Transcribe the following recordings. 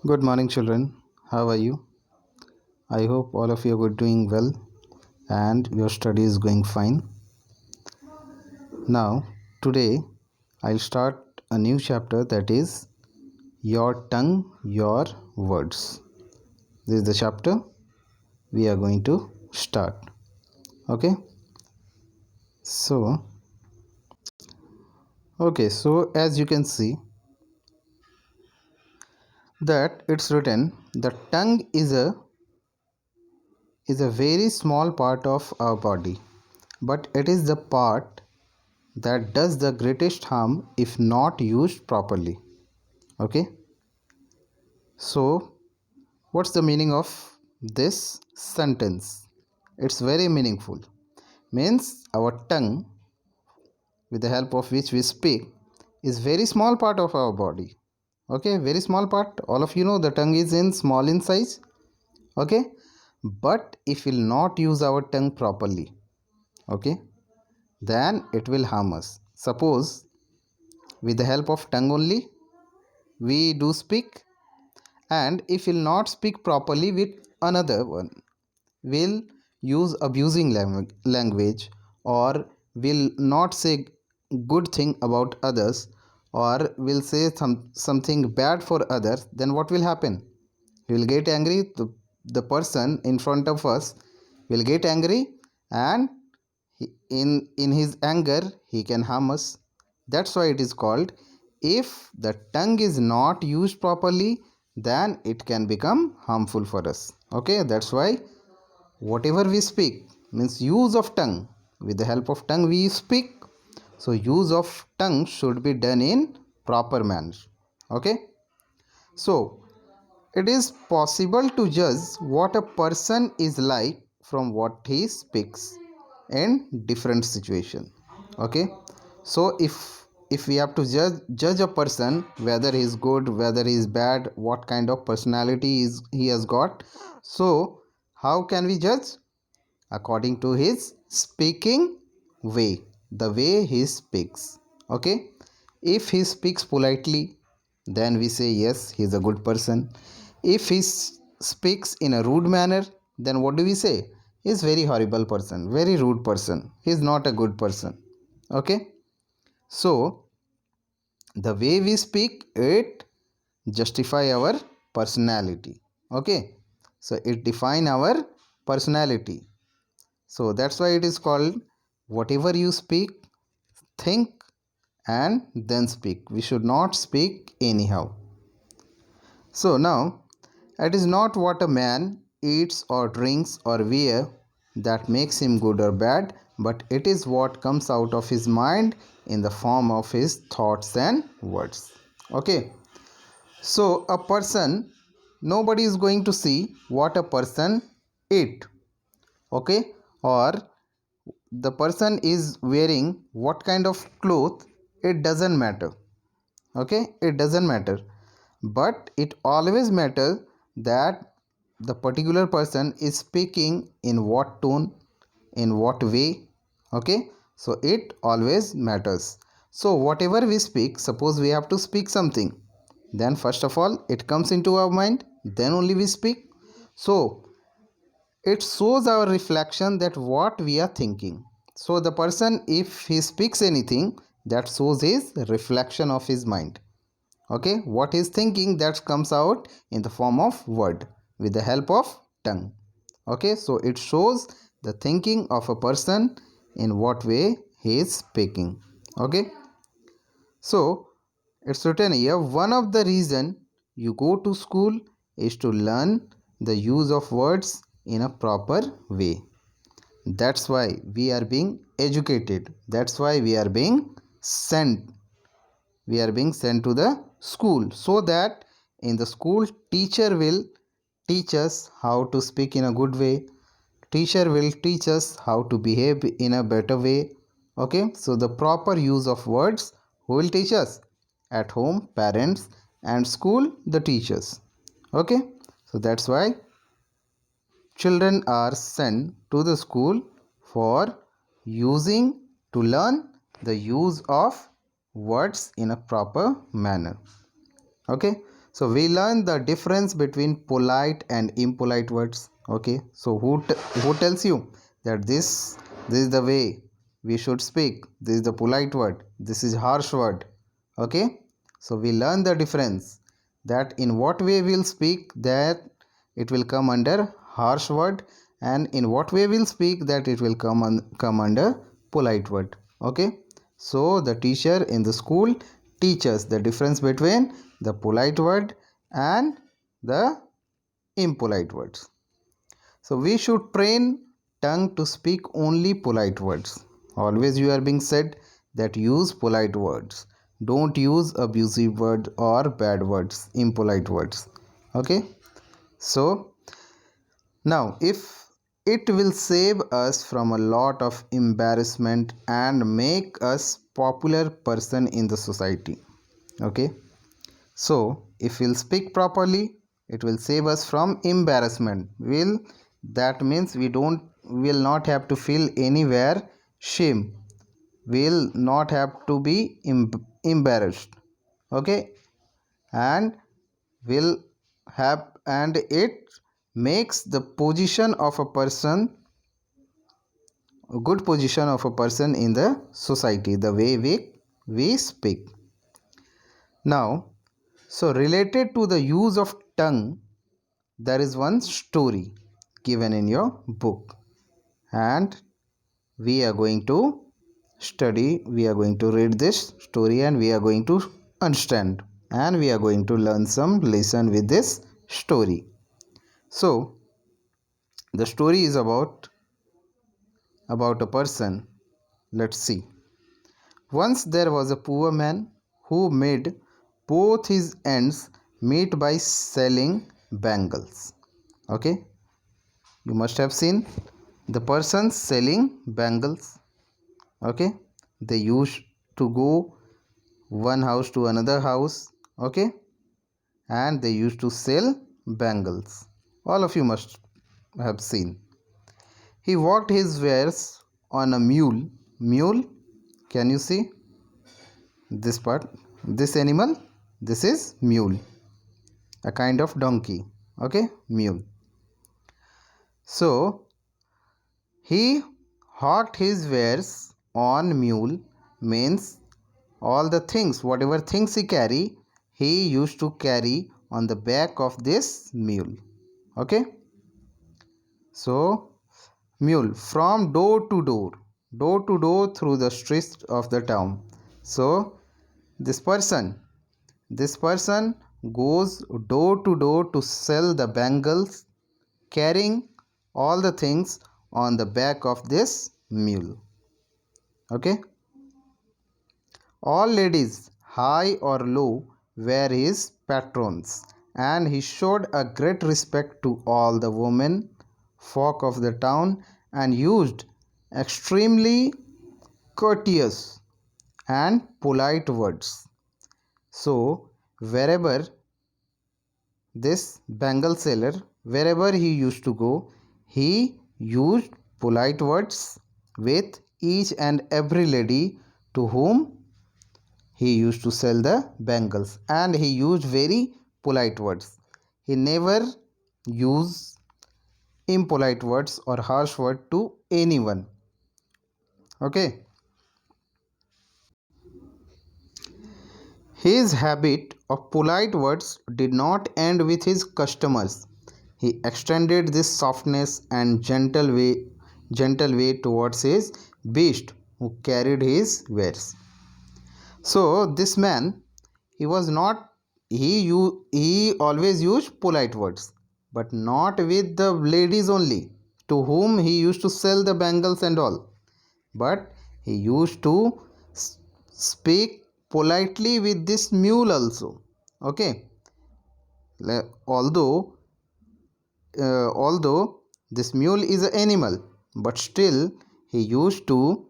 Good morning, children. How are you? I hope all of you are doing well and your study is going fine. Now, today I'll start a new chapter, that is Your Tongue, Your Words. This is the chapter we are going to start. Okay? So, as you can see that it's written, the tongue is a very small part of our body, but it is the part that does the greatest harm if not used properly. Okay, so what's the meaning of this sentence? It's very meaningful. Means our tongue, with the help of which we speak, is very small part of our body. Okay, very small part. All of you know the tongue is in small in size. Okay, but if we'll not use our tongue properly, okay, then it will harm us. Suppose with the help of tongue only we do speak, and if we'll not speak properly with another one, will use abusing language, or will not say good thing about others, or will say something bad for others, then what will happen? He will get angry. The person in front of us will get angry, and in his anger he can harm us. That's why it is called, if the tongue is not used properly, then it can become harmful for us. Okay, that's why whatever we speak, means use of tongue, with the help of tongue we speak, so use of tongue should be done in proper manner. Okay, so it is possible to judge what a person is like from what he speaks in different situation. Okay, so if we have to judge a person, whether he is good, whether he is bad, what kind of personality is he has got, so how can we judge? According to his speaking way, the way he speaks. Okay, if he speaks politely, then we say yes, he is a good person. If he speaks in a rude manner, then what do we say? He is very horrible person, very rude person, he is not a good person. Okay, so the way we speak, it justify our personality. Okay, so it define our personality. So that's why it is called, whatever you speak, think and then speak. We should not speak anyhow. So now, it is not what a man eats or drinks or wear that makes him good or bad, but it is what comes out of his mind in the form of his thoughts and words. Okay, so a person, nobody is going to see what a person eat. Okay, or the person is wearing what kind of cloth, it doesn't matter. Okay, it doesn't matter, but it always matters that the particular person is speaking in what tone, in what way. Okay, so it always matters. So whatever we speak, suppose we have to speak something, then first of all it comes into our mind, then only we speak. So it shows our reflection that what we are thinking. So the person, if he speaks anything, that shows his reflection of his mind. Okay, what he is thinking, that comes out in the form of word with the help of tongue. Okay, so it shows the thinking of a person, in what way he is speaking. Okay, so it's written here, one of the reason you go to school is to learn the use of words in a proper way. That's why we are being educated. That's why we are being sent. We are being sent to the school, so that in the school teacher will teach us how to speak in a good way. Teacher will teach us how to behave in a better way. Okay, so the proper use of words, who will teach us? At home, parents, and school, the teachers. Okay, so that's why children are sent to the school for using, to learn the use of words in a proper manner. Okay, So we learn the difference between polite and impolite words. Okay, so who tells you that this is the way we should speak, this is the polite word, this is harsh word? Okay, so we learn the difference, that in what way we'll speak that it will come under harsh word, and in what way we'll speak that it will come under polite word. Okay, so the teacher in the school teaches the difference between the polite word and the impolite words. So we should train tongue to speak only polite words. Always you are being said that use polite words. Don't use abusive words or bad words, impolite words. Okay? So now if it will save us from a lot of embarrassment and make us popular person in the society. Okay? So, if we'll speak properly, it will save us from embarrassment. Will that means will not have to feel anywhere shame. Will not have to be embarrassed. Okay, and will have, and it makes the position of a person, a good position of a person in the society, the way we speak. Now, so related to the use of tongue, there is one story given in your book, and we are going to we are going to read this story, and we are going to understand, and we are going to learn some lesson with this story. So the story is about a person. Let's see. Once there was a poor man who made both his ends meet by selling bangles. Okay, you must have seen the person selling bangles. Okay, they used to go one house to another house. Okay, and they used to sell bangles. All of you must have seen. He walked his wares on a mule. Can you see this part, this animal? This is mule, a kind of donkey. Okay, mule. So he hawked his wares on mule, means all the things, whatever things he used to carry on the back of this mule. Okay, so mule from door to door through the streets of the town. So this person this person goes door to door to sell the bangles, carrying all the things on the back of this mule. Okay, all ladies, high or low, were his patrons, and he showed a great respect to all the women folk of the town, and used extremely courteous and polite words. So wherever this bangle seller, wherever he used to go, he used polite words with each and every lady to whom he used to sell the bangles, and he used very polite words. He never used impolite words or harsh word to anyone. Okay. His habit of polite words did not end with his customers. He extended this softness and gentle way towards his beast who carried his wares. So this man, he was not he always used polite words, but not with the ladies only to whom he used to sell the bangles and all, but he used to speak politely with this mule also. Okay, although this mule is an animal, but still he used to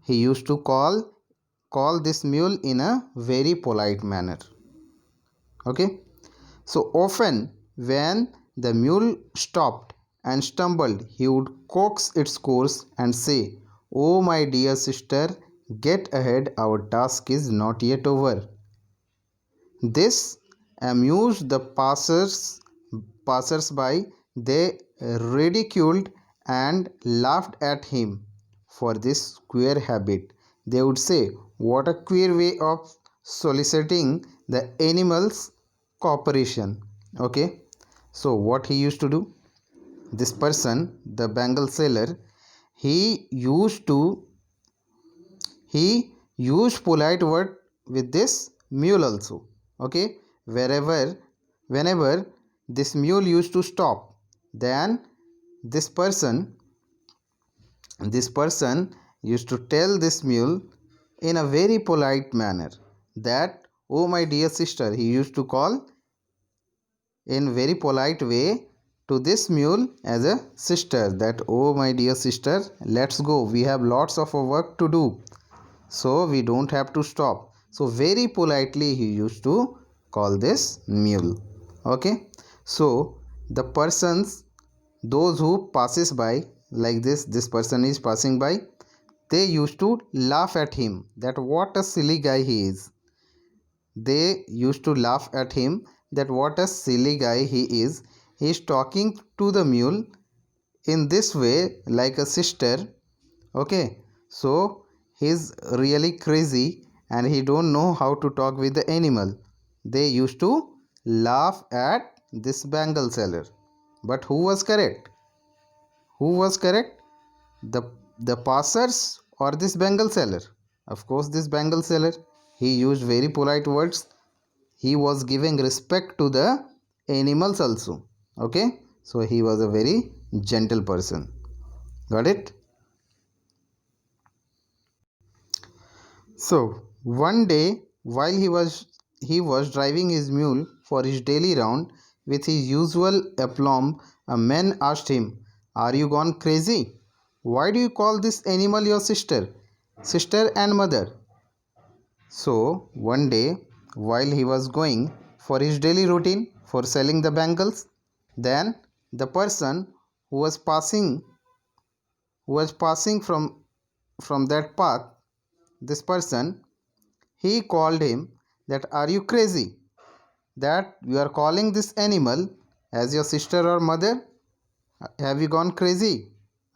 call this mule in a very polite manner. Okay, so often when the mule stopped and stumbled, he would coax its course and say, "Oh my dear sister, get ahead, our task is not yet over." This amused the passers-by. They ridiculed and laughed at him for this queer habit. They would say, "What a queer way of soliciting the animals' cooperation." Okay, so what he used to do? This person, the bangle seller, he used to he used polite word with this mule also. Okay, whenever this mule used to stop, then this person this person used to tell this mule in a very polite manner that, "Oh my dear sister," he used to call in very polite way to this mule as a sister, that, "Oh my dear sister, let's go, we have lots of work to do, so we don't have to stop." So very politely he used to call this mule. Okay, so the persons, those who passes by, like this person is passing by, they used to laugh at him, that what a silly guy he is. They used to laugh at him, that what a silly guy he is. He is talking to the mule in this way like a sister. Okay, so he's really crazy and he don't know how to talk with the animal. They used to laugh at this bangle seller. But who was correct? Who was correct? The passers or this bangle seller? Of course this bangle seller. He used very polite words. He was giving respect to the animals also. Okay, so he was a very gentle person. Got it? So one day, while he was driving his mule for his daily round with his usual aplomb, a man asked him, "Are you gone crazy? Why do you call this animal your sister and mother?" So one day, while he was going for his daily routine for selling the bangles, then the person who was passing from that path, this person, he called him that, "Are you crazy that you are calling this animal as your sister or mother? Have you gone crazy?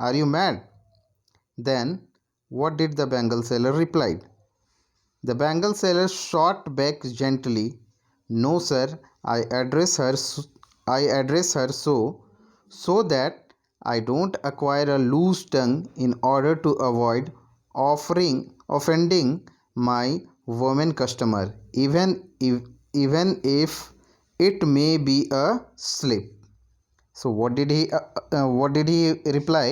Are you mad?" Then what did the bangle seller replied? The bangle seller shot back gently, "No sir, I address her so that I don't acquire a loose tongue in order to avoid offending my woman customer, even if it may be a slip." So what did he reply?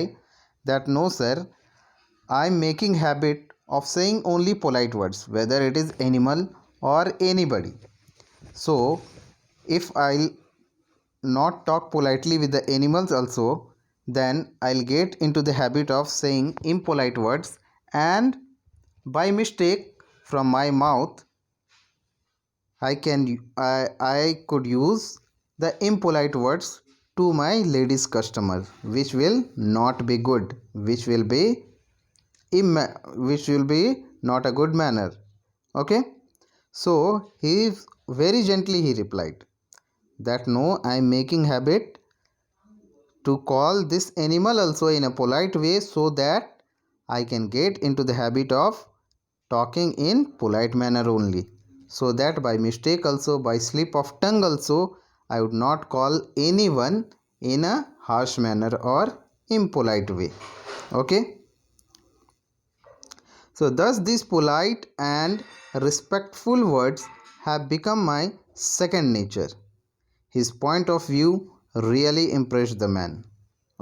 That, "No sir, I'm making habit of saying only polite words, whether it is animal or anybody. So if I'll not talk politely with the animals also, then I'll get into the habit of saying impolite words, and by mistake from my mouth I could use the impolite words to my ladies customer, which will not be good, which will be not a good manner." Okay, so he very gently he replied that, "No, I am making habit to call this animal also in a polite way, so that I can get into the habit of talking in polite manner only, so that by mistake also, by slip of tongue also, I would not call anyone in a harsh manner or impolite way." Okay, so thus these polite and respectful words have become my second nature. His point of view really impressed the man.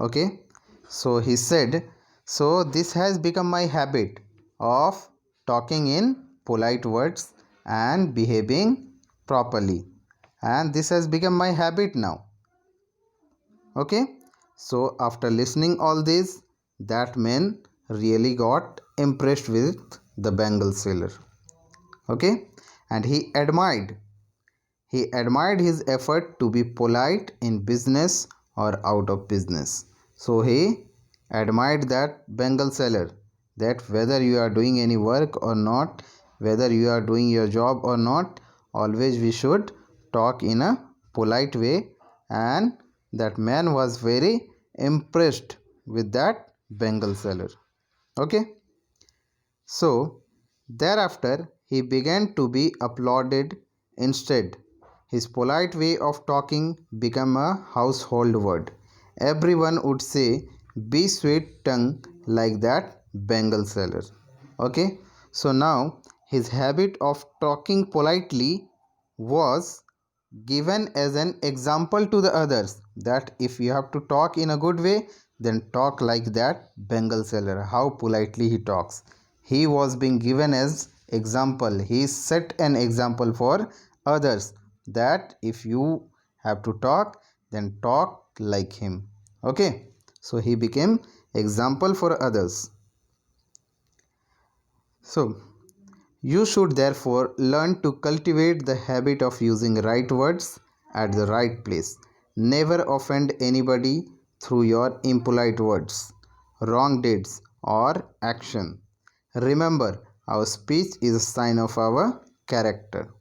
Okay, so he said, "So this has become my habit of talking in polite words and behaving properly, and this has become my habit now." Okay, so after listening all this, that man really got impressed with the bangle seller. Okay, and he admired his effort to be polite in business or out of business. So he admired that bangle seller, that whether you are doing any work or not, whether you are doing your job or not, always we should talk in a polite way, and that man was very impressed with that Bengal seller. Okay, so thereafter he began to be applauded instead. His polite way of talking became a household word. Everyone would say, "Be sweet tongue like that Bengal seller." Okay, so now his habit of talking politely was given as an example to the others, that if you have to talk in a good way, then talk like that Bengal seller, how politely he talks. He was being given as example. He set an example for others that if you have to talk, then talk like him. Okay, so he became example for others. So you should therefore learn to cultivate the habit of using right words at the right place. Never offend anybody through your impolite words, wrong deeds, or action. Remember, our speech is a sign of our character.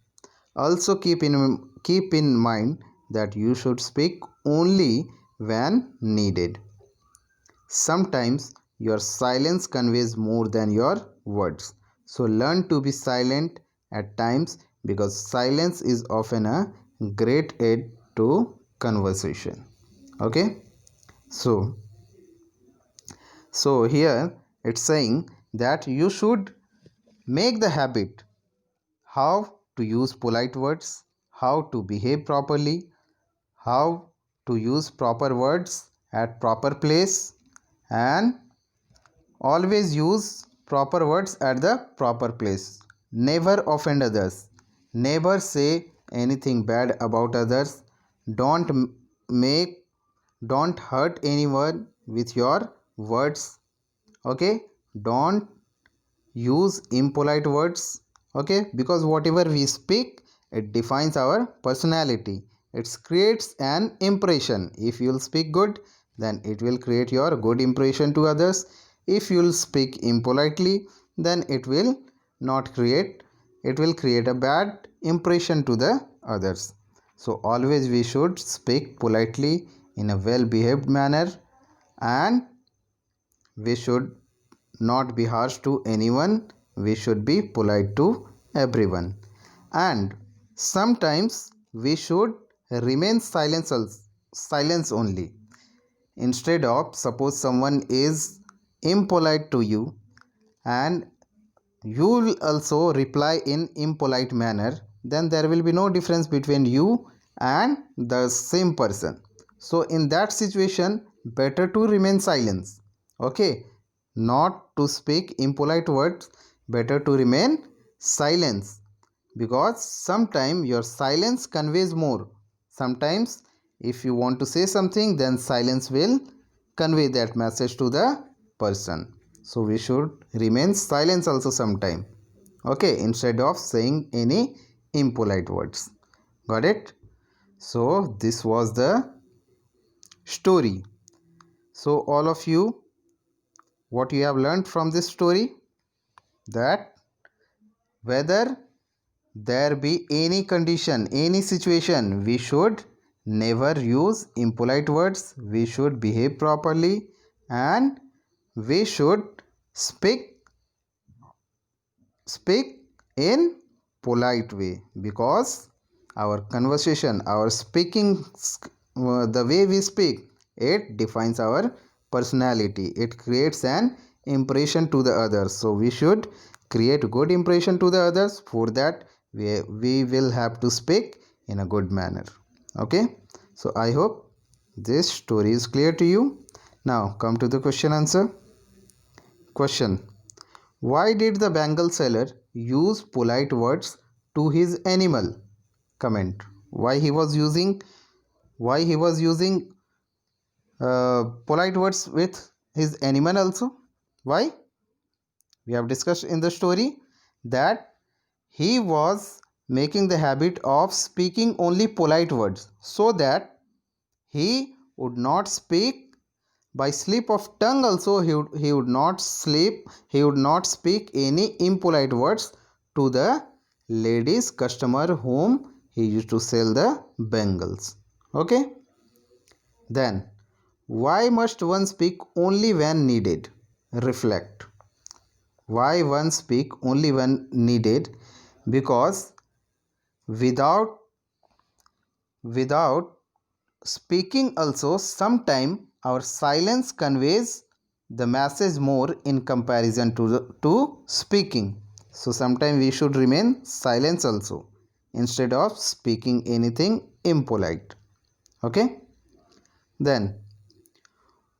Also keep in mind that you should speak only when needed. Sometimes your silence conveys more than your words. So learn to be silent at times, because silence is often a great aid to conversation. Okay? So here it's saying that you should make the habit how to use polite words, how to behave properly, how to use proper words at proper place, and always use proper words at the proper place. Never offend others. Never say anything bad about others. Don't make don't hurt anyone with your words. Okay? Don't use impolite words. Okay? Because whatever we speak, it defines our personality. It creates an impression. If you'll speak good, then it will create your good impression to others. If you'll speak impolitely, then it will create a bad impression to the others. So always we should speak politely in a well behaved manner, and we should not be harsh to anyone. We should be polite to everyone. And sometimes we should remain silence only. Instead of, suppose someone is impolite to you, and you will also reply in impolite manner, then there will be no difference between you and the same person. So in that situation, better to remain silent. Okay, not to speak impolite words, better to remain silence, because sometimes your silence conveys more. Sometimes if you want to say something, then silence will convey that message to the person. So we should remain silent also sometime. Okay, instead of saying any impolite words. Got it? So this was the story. So all of you, what you have learned from this story, that whether there be any condition, any situation, we should never use impolite words. We should behave properly, and we should speak in polite way, because our conversation, our speaking, the way we speak, it defines our personality. It creates an impression to the others. So we should create good impression to the others. For that, we will have to speak in a good manner. Okay, so I hope this story is clear to you. Now come to the question answer. Question: why did the bangle seller use polite words to his animal? Comment. Why he was using polite words with his animal also? Why? We have discussed in the story that he was making the habit of speaking only polite words, so that he would not speak by slip of tongue also. He would not speak any impolite words to the ladies customer whom he used to sell the bangles. Okay. Then, why must one speak only when needed? Reflect. Why one speak only when needed? Because without without speaking also, sometime our silence conveys the message more in comparison to speaking. So sometimes we should remain silent also instead of speaking anything impolite. Okay. Then,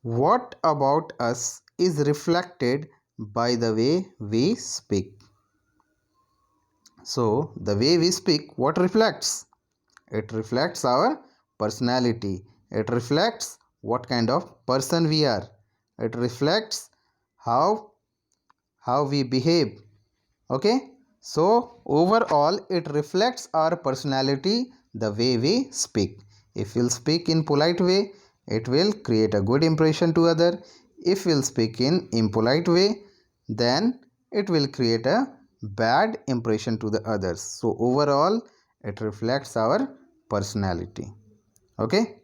what about us is reflected by the way we speak? So the way we speak, what reflects? It reflects our personality. It reflects what kind of person we are. It reflects how we behave. Okay? So overall it reflects our personality, the way we speak. If we'll speak in polite way, it will create a good impression to other. If we'll speak in impolite way, then it will create a bad impression to the others. So overall it reflects our personality. Okay.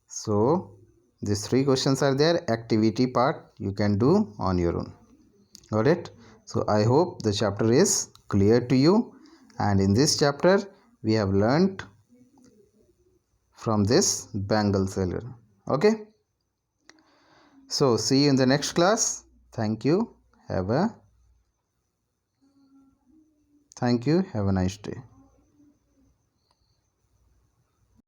So these three questions are there. Activity part you can do on your own. Got it? So I hope the chapter is clear to you, and in this chapter we have learnt from this bangle seller. Okay. So see you in the next class. Thank you. Have a nice day.